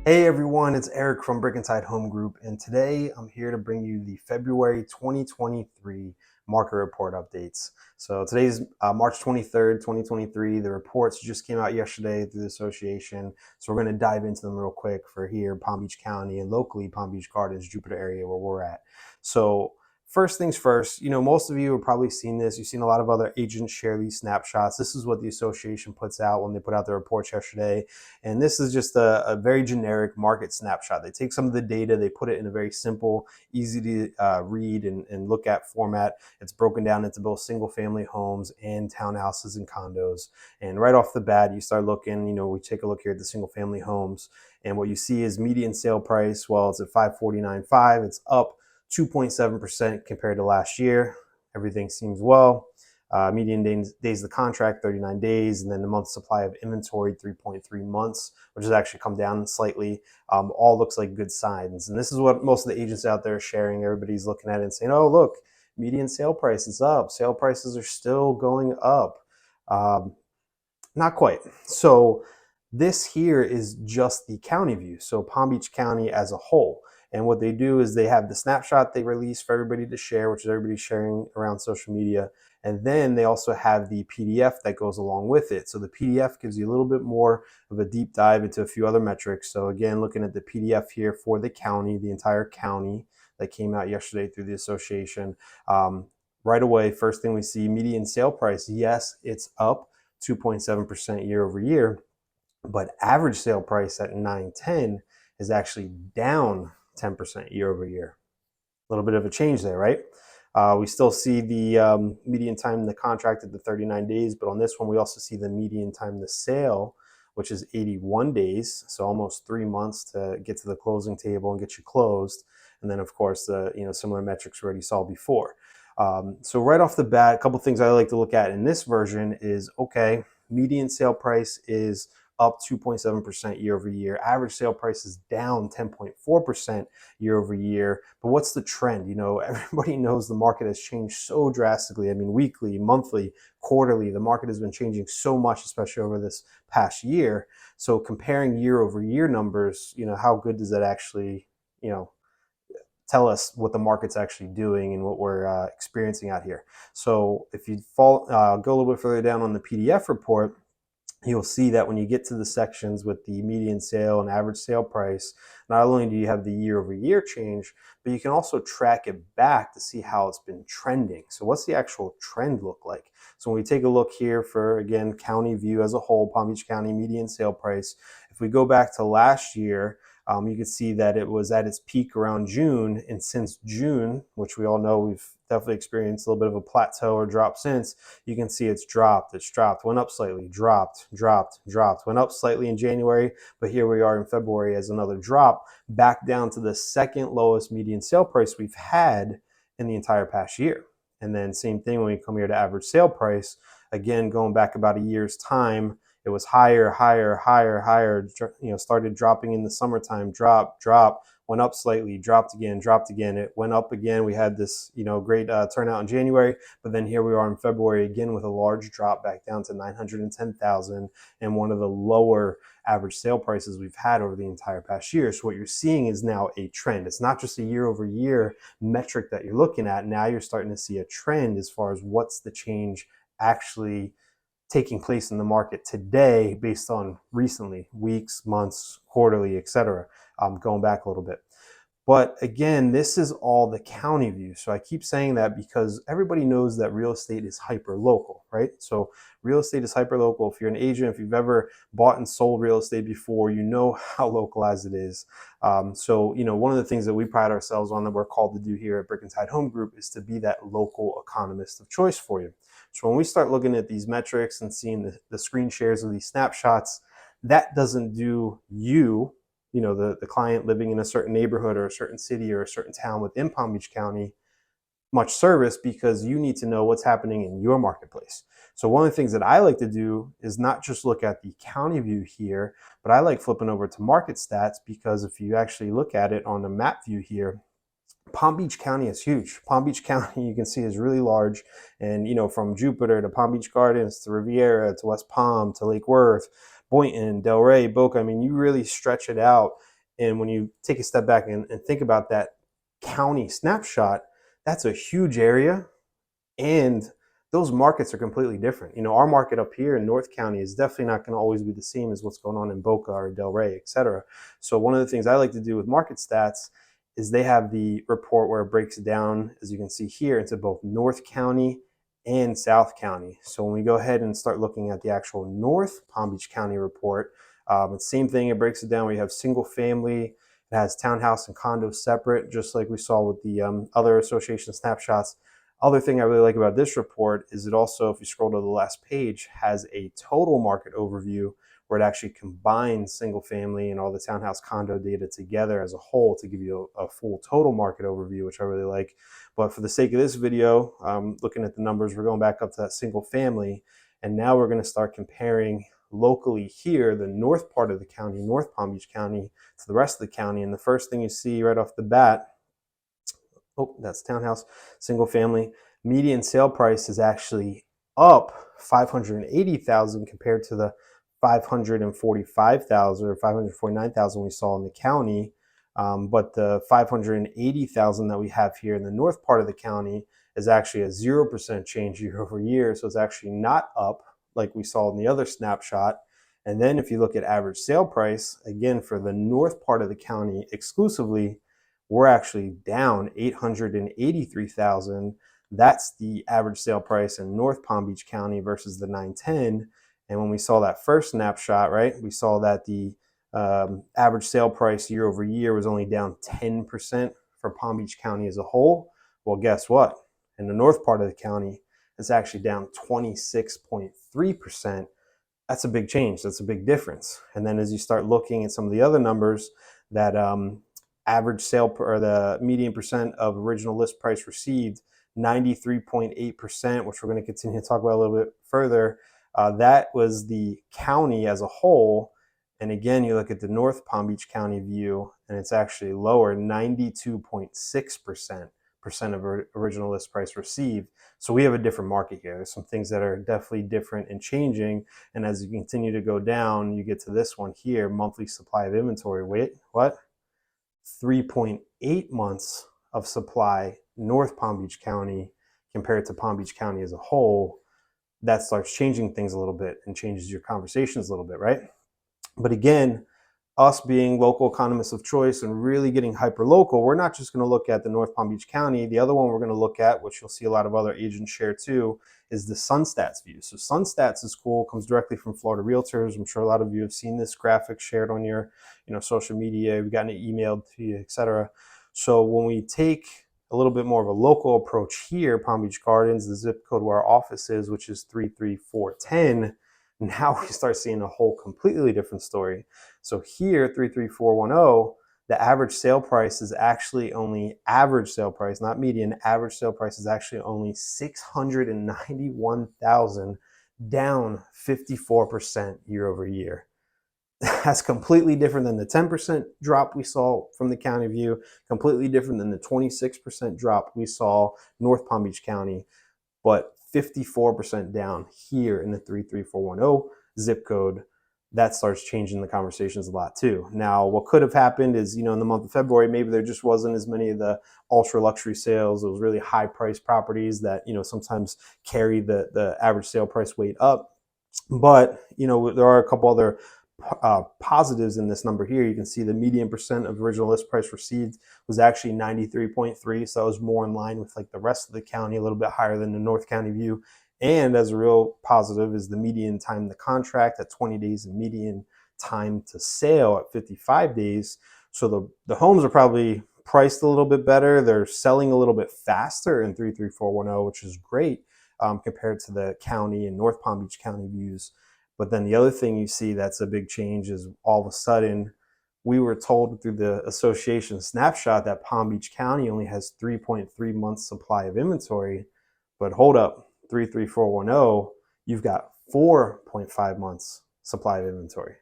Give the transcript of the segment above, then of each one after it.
Hey everyone, it's Eric from Brick and Tide Home Group, and today I'm here to bring you the February 2023 market report updates. So today's March 23rd, 2023. The reports just came out yesterday through the association, so we're going to dive into them real quick for here, Palm Beach County, and locally Palm Beach Gardens, Jupiter area where we're at. So first things first, most of you have probably seen this. You've seen a lot of other agents share these snapshots. This is what the association puts out when they put out their reports yesterday. And this is just a very generic market snapshot. They take some of the data, they put it in a very simple, easy to read and look at format. It's broken down into both single family homes and townhouses and condos. And right off the bat, you start looking, we take a look here at the single family homes. And what you see is median sale price. Well, it's at 549.5. It's up 2.7% compared to last year. Everything seems well. Median days of the contract, 39 days, and then the month supply of inventory, 3.3 months, which has actually come down slightly. All looks like good signs. And this is what most of the agents out there are sharing. Everybody's looking at it and saying, oh, look, median sale price is up. Sale prices are still going up. Um, Not quite. So this here is just the county view. So Palm Beach County as a whole. And what they do is they have the snapshot they release for everybody to share, which is everybody sharing around social media. And then they also have the PDF that goes along with it. So the PDF gives you a little bit more of a deep dive into a few other metrics. So again, looking at the PDF here for the county, the entire county that came out yesterday through the association. Right away, first thing we see, median sale price. Yes, it's up 2.7% year over year, but average sale price at 910 is actually down 10% year over year. A little bit of a change there, right? We still see the median time in the contract at the 39 days, but on this one, we also see the median time to sale, which is 81 days, so almost 3 months to get to the closing table and get you closed. And then, of course, the similar metrics we already saw before. So right off the bat, a couple things I like to look at in this version is, okay, median sale price is up 2.7% year over year. Average sale price is down 10.4% year over year. But what's the trend? Everybody knows the market has changed so drastically. I mean, weekly, monthly, quarterly, the market has been changing so much, especially over this past year. So comparing year over year numbers, how good does that actually, tell us what the market's actually doing and what we're experiencing out here? So if you go a little bit further down on the PDF report, you'll see that when you get to the sections with the median sale and average sale price, not only do you have the year over year change, but you can also track it back to see how it's been trending. So what's the actual trend look like? So when we take a look here for, again, county view as a whole, Palm Beach County median sale price, if we go back to last year, you can see that it was at its peak around June, and since June, which we all know we've definitely experienced a little bit of a plateau or drop since, you can see it's dropped, went up slightly, dropped, went up slightly in January, but here we are in February as another drop, back down to the second lowest median sale price we've had in the entire past year. And then same thing when we come here to average sale price, again, going back about a year's time, it was higher, started dropping in the summertime, drop, went up slightly, dropped again, it went up again. We had this, great turnout in January, but then here we are in February again with a large drop back down to 910,000 and one of the lower average sale prices we've had over the entire past year. So what you're seeing is now a trend. It's not just a year over year metric that you're looking at. Now you're starting to see a trend as far as what's the change actually taking place in the market today based on recently, weeks, months, quarterly, etc. Going back a little bit. But again, this is all the county view. So I keep saying that because everybody knows that real estate is hyper local, right? So real estate is hyper local. If you're an agent, if you've ever bought and sold real estate before, you know how localized it is. So one of the things that we pride ourselves on that we're called to do here at Brick and Tide Home Group is to be that local economist of choice for you. So when we start looking at these metrics and seeing the screen shares of these snapshots, that doesn't do you, the client living in a certain neighborhood or a certain city or a certain town within Palm Beach County much service, because you need to know what's happening in your marketplace. So one of the things that I like to do is not just look at the county view here, but I like flipping over to market stats, because if you actually look at it on the map view here, Palm Beach County is huge. Palm Beach County, you can see, is really large. And, from Jupiter to Palm Beach Gardens to Riviera to West Palm to Lake Worth, Boynton, Delray, Boca, I mean, you really stretch it out. And when you take a step back and think about that county snapshot, that's a huge area, and those markets are completely different. Our market up here in North County is definitely not going to always be the same as what's going on in Boca or Delray, et cetera. So one of the things I like to do with market stats is they have the report where it breaks it down, as you can see here, into both North County and South County. So when we go ahead and start looking at the actual North Palm Beach County report, same thing, it breaks it down. We have single family, it has townhouse and condo separate, just like we saw with the other association snapshots. Other thing I really like about this report is it also, if you scroll to the last page, has a total market overview where it actually combines single family and all the townhouse condo data together as a whole to give you a full total market overview, which I really like. But for the sake of this video, looking at the numbers, we're going back up to that single family, and now we're going to start comparing locally here, the north part of the county, North Palm Beach County, to the rest of the county. And the first thing you see right off the bat, oh, that's townhouse, single family. Median sale price is actually up 580,000 compared to the 545,000 or 549,000 we saw in the county. But the 580,000 that we have here in the north part of the county is actually a 0% change year over year. So it's actually not up like we saw in the other snapshot. And then if you look at average sale price, again, for the north part of the county exclusively, we're actually down 883,000. That's the average sale price in North Palm Beach County versus the 910. And when we saw that first snapshot, right, we saw that the average sale price year over year was only down 10% for Palm Beach County as a whole. Well, guess what? In the north part of the county, it's actually down 26.3%. That's a big change. That's a big difference. And then as you start looking at some of the other numbers, that average sale or the median percent of original list price received, 93.8%, which we're going to continue to talk about a little bit further. That was the county as a whole. And again, you look at the North Palm Beach County view, and it's actually lower, 92.6% of original list price received. So we have a different market here. There's some things that are definitely different and changing. And as you continue to go down, you get to this one here, monthly supply of inventory. Wait, what? 3.8 months of supply, North Palm Beach County compared to Palm Beach County as a whole. That starts changing things a little bit and changes your conversations a little bit, right? But again, us being local economists of choice and really getting hyper local, we're not just going to look at the North Palm Beach County. The other one we're going to look at, which you'll see a lot of other agents share too, is the SunStats view. So SunStats is cool, comes directly from Florida Realtors. I'm sure a lot of you have seen this graphic shared on your social media. We've gotten it emailed to you, etc. So when we take a little bit more of a local approach here, Palm Beach Gardens, the zip code where our office is, which is 33410, now we start seeing a whole completely different story. So here, 33410, the average sale price is actually only average sale price, not median. Average sale price is actually only 691,000, down 54% year over year. That's completely different than the 10% drop we saw from the county view, completely different than the 26% drop we saw North Palm Beach County, but 54% down here in the 33410 zip code. That starts changing the conversations a lot too. Now, what could have happened is, in the month of February, maybe there just wasn't as many of the ultra luxury sales. Those really high price properties that, sometimes carry the average sale price weight up. But, there are a couple other positives in this number here. You can see the median percent of original list price received was actually 93.3. So that was more in line with like the rest of the county, a little bit higher than the North County view. And as a real positive is the median time to contract at 20 days and median time to sale at 55 days. So the homes are probably priced a little bit better. They're selling a little bit faster in 33410, which is great compared to the county and North Palm Beach County views. But then the other thing you see that's a big change is all of a sudden we were told through the association snapshot that Palm Beach County only has 3.3 months supply of inventory. But hold up, 33410, you've got 4.5 months supply of inventory.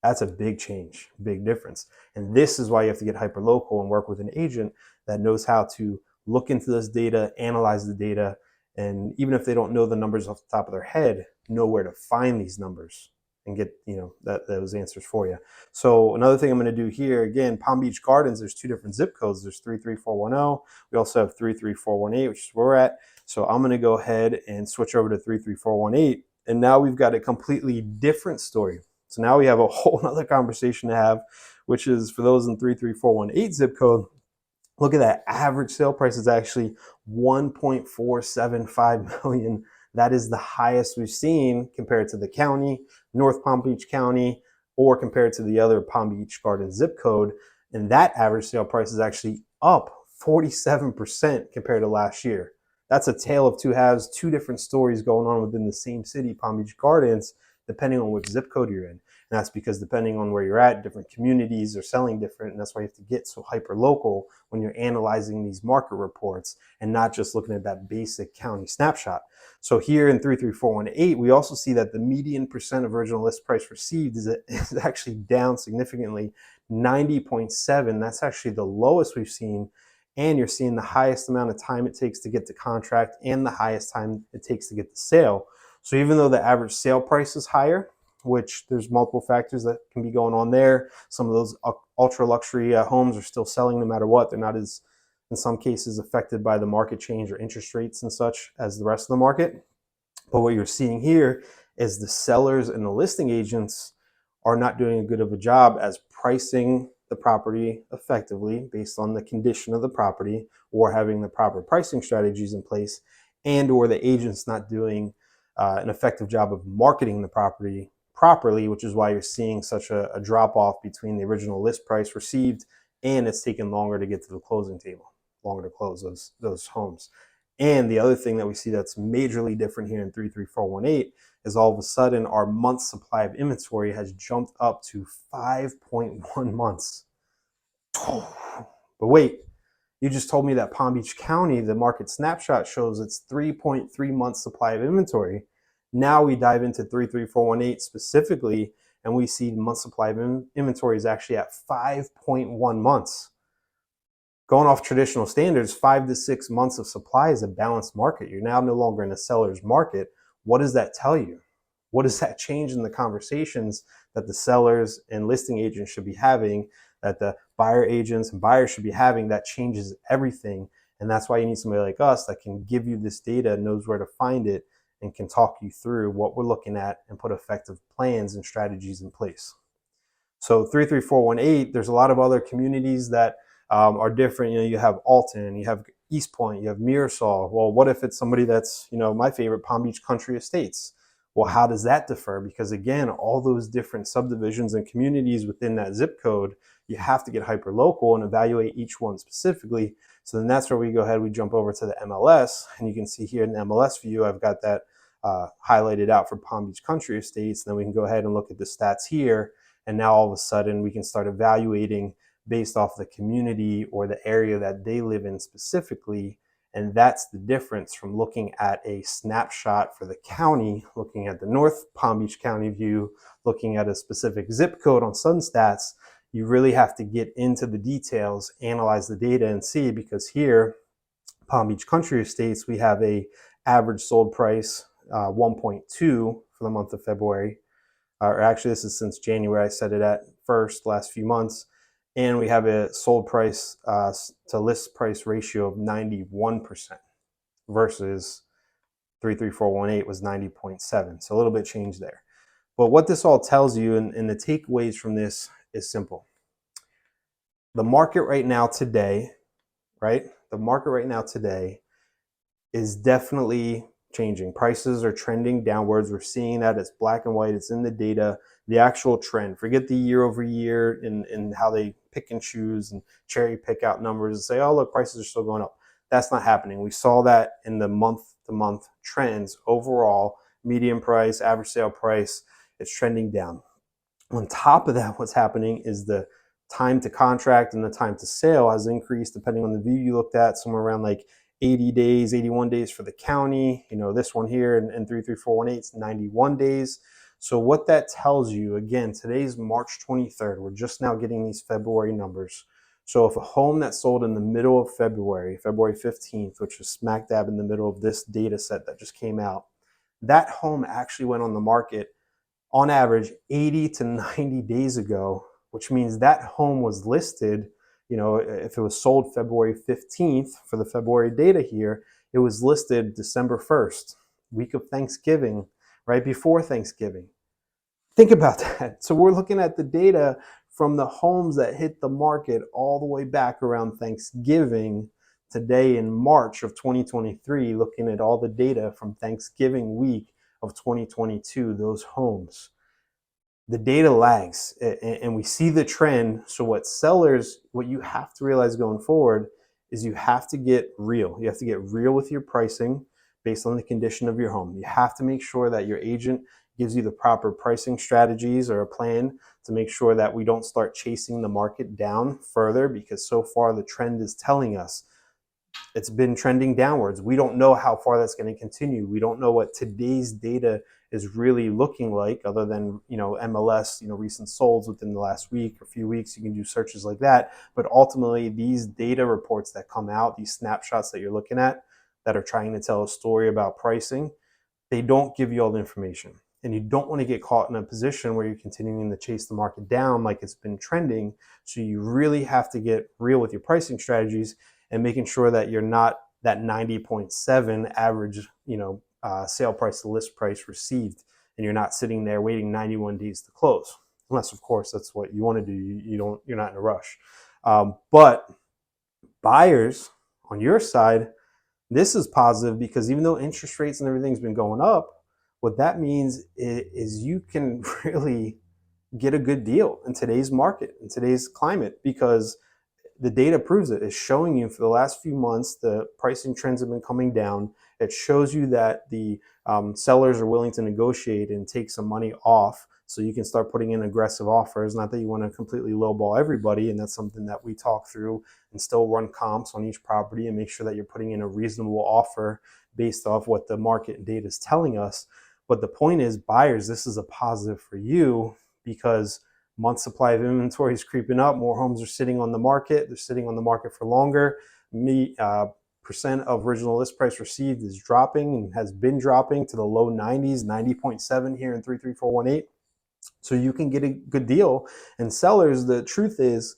That's a big change, big difference. And this is why you have to get hyper local and work with an agent that knows how to look into this data, analyze the data, and even if they don't know the numbers off the top of their head, know where to find these numbers and get those answers for you. So another thing I'm going to do here, again, Palm Beach Gardens, there's two different zip codes. There's 33410. We also have 33418, which is where we're at. So I'm going to go ahead and switch over to 33418. And now we've got a completely different story. So now we have a whole other conversation to have, which is for those in 33418 zip code. Look at that. Average sale price is actually 1.475 million. That is the highest we've seen compared to the county, North Palm Beach County, or compared to the other Palm Beach Garden zip code. And that average sale price is actually up 47% compared to last year. That's a tale of two halves, two different stories going on within the same city, Palm Beach Gardens, depending on which zip code you're in. And that's because depending on where you're at, different communities are selling different. And that's why you have to get so hyper local when you're analyzing these market reports and not just looking at that basic county snapshot. So here in 33418, we also see that the median percent of original list price received is actually down significantly, 90.7. That's actually the lowest we've seen. And you're seeing the highest amount of time it takes to get the contract and the highest time it takes to get the sale. So even though the average sale price is higher, which there's multiple factors that can be going on there. Some of those ultra luxury homes are still selling no matter what. They're not as, in some cases, affected by the market change or interest rates and such as the rest of the market. But what you're seeing here is the sellers and the listing agents are not doing a good of a job as pricing the property effectively based on the condition of the property or having the proper pricing strategies in place, and or the agents not doing an effective job of marketing the property properly, which is why you're seeing such a drop off between the original list price received and it's taken longer to get to the closing table, longer to close those homes. And the other thing that we see that's majorly different here in 33418 is all of a sudden our month supply of inventory has jumped up to 5.1 months. But wait, you just told me that Palm Beach County, the market snapshot shows it's 3.3 months supply of inventory. Now we dive into 33418 specifically, and we see month supply of inventory is actually at 5.1 months. Going off traditional standards, 5 to 6 months of supply is a balanced market. You're now no longer in a seller's market. What does that tell you? What does that change in the conversations that the sellers and listing agents should be having, that the buyer agents and buyers should be having? That changes everything. And that's why you need somebody like us that can give you this data, knows where to find it, and can talk you through what we're looking at and put effective plans and strategies in place. So 33418, there's a lot of other communities that are different. You have Alton, you have East Point, you have Mirasol. Well, what if it's somebody that's, my favorite, Palm Beach Country Estates? Well, how does that differ? Because again, all those different subdivisions and communities within that zip code, you have to get hyper local and evaluate each one specifically. So then that's where we go ahead, we jump over to the MLS, and you can see here in the MLS view, I've got that highlighted out for Palm Beach Country Estates. And then we can go ahead and look at the stats here. And now all of a sudden we can start evaluating based off the community or the area that they live in specifically. And that's the difference from looking at a snapshot for the county, looking at the North Palm Beach County view, looking at a specific zip code on SunStats. You really have to get into the details, analyze the data and see, because here, Palm Beach Country Estates, we have a average sold price 1.2 for the month of February. Or actually, this is since January. I set it at first, last few months. And we have a sold price to list price ratio of 91% versus 33418 was 90.7. So a little bit change there. But what this all tells you, and the takeaways from this is simple. The market right now today, right? The market right now today is definitely changing. Prices are trending downwards. We're seeing that. It's black and white. It's in the data. The actual trend. Forget the year over year and how they pick and choose and cherry pick out numbers and say, oh, look, prices are still going up. That's not happening. We saw that in the month-to-month trends. Overall, median price, average sale price, it's trending down. On top of that, what's happening is the time to contract and the time to sale has increased depending on the view you looked at, somewhere around like 80 days, 81 days for the county. This one here in 33418 is 91 days. So what that tells you, again, today's March 23rd. We're just now getting these February numbers. So if a home that sold in the middle of February, February 15th, which is smack dab in the middle of this data set that just came out, that home actually went on the market on average 80 to 90 days ago, which means that home was listed, if it was sold February 15th for the February data here, it was listed December 1st, week of Thanksgiving, right before Thanksgiving. Think about that. So we're looking at the data from the homes that hit the market all the way back around Thanksgiving today in March of 2023, looking at all the data from Thanksgiving week of 2022, those homes. The data lags and we see the trend. So what you have to realize going forward is you have to get real. You have to get real with your pricing based on the condition of your home. You have to make sure that your agent gives you the proper pricing strategies or a plan to make sure that we don't start chasing the market down further, because so far the trend is telling us it's been trending downwards. We don't know how far that's going to continue. We don't know what today's data is really looking like, other than MLS, recent solds within the last week or few weeks. You can do searches like that, but ultimately these data reports that come out, these snapshots that you're looking at that are trying to tell a story about pricing, they don't give you all the information. And you don't want to get caught in a position where you're continuing to chase the market down like it's been trending. So you really have to get real with your pricing strategies and making sure that you're not that 90.7 average, sale price to list price received, and you're not sitting there waiting 91 days to close, unless of course that's what you want to do. You're not in a rush. But buyers on your side, this is positive, because even though interest rates and everything's been going up, what that means is you can really get a good deal in today's market, in today's climate, because the data proves it. It's showing you for the last few months, the pricing trends have been coming down. It shows you that the sellers are willing to negotiate and take some money off, so you can start putting in aggressive offers. Not that you want to completely lowball everybody, and that's something that we talk through, and still run comps on each property and make sure that you're putting in a reasonable offer based off what the market data is telling us. But the point is, buyers, this is a positive for you, because month supply of inventory is creeping up. More homes are sitting on the market. They're sitting on the market for longer. Percent of original list price received is dropping and has been dropping to the low 90s, 90.7 here in 33418. So you can get a good deal. And sellers, the truth is,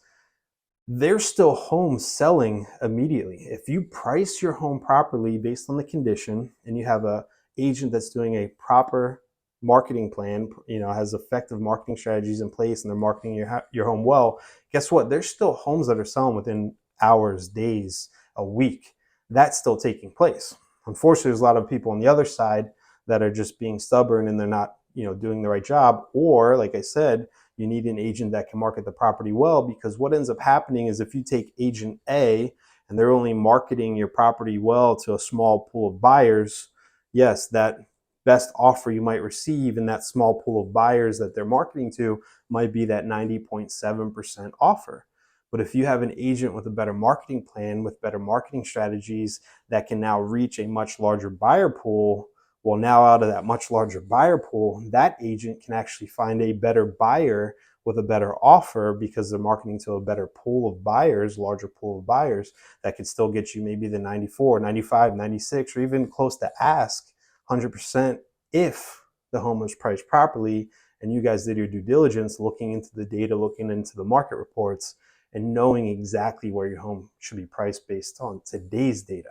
there's still homes selling immediately. If you price your home properly based on the condition, and you have a agent that's doing a proper marketing plan, has effective marketing strategies in place, and they're marketing your home well, guess what? There's still homes that are selling within hours, days, a week. That's still taking place. Unfortunately, there's a lot of people on the other side that are just being stubborn, and they're not, doing the right job. Or, like I said, you need an agent that can market the property well, because what ends up happening is, if you take agent A and they're only marketing your property well to a small pool of buyers, yes, that best offer you might receive in that small pool of buyers that they're marketing to might be that 90.7% offer. But if you have an agent with a better marketing plan, with better marketing strategies, that can now reach a much larger buyer pool, well, now out of that much larger buyer pool, that agent can actually find a better buyer with a better offer, because they're marketing to a better pool of buyers, larger pool of buyers, that could still get you maybe the 94, 95, 96, or even close to ask 100% if the home was priced properly and you guys did your due diligence, looking into the data, looking into the market reports, and knowing exactly where your home should be priced based on today's data,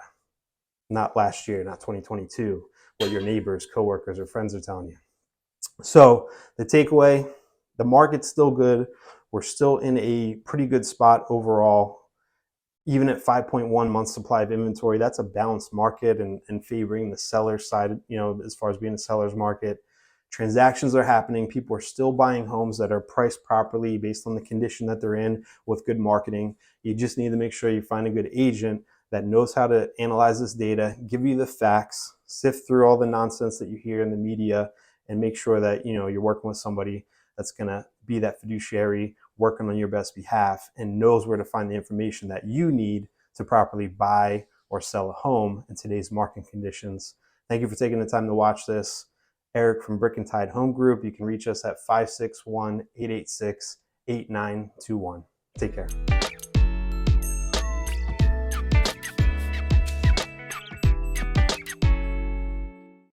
not last year, not 2022, what your neighbors, coworkers, or friends are telling you. So the takeaway, the market's still good. We're still in a pretty good spot overall. Even at 5.1 months supply of inventory, that's a balanced market and favoring the seller side, as far as being a seller's market. Transactions are happening. People are still buying homes that are priced properly based on the condition that they're in, with good marketing. You just need to make sure you find a good agent that knows how to analyze this data, give you the facts, sift through all the nonsense that you hear in the media, and make sure that you're working with somebody that's going to be that fiduciary, working on your best behalf, and knows where to find the information that you need to properly buy or sell a home in today's market conditions. Thank you for taking the time to watch this. Eric from Brick and Tide Home Group. You can reach us at 561-886-8921. Take care.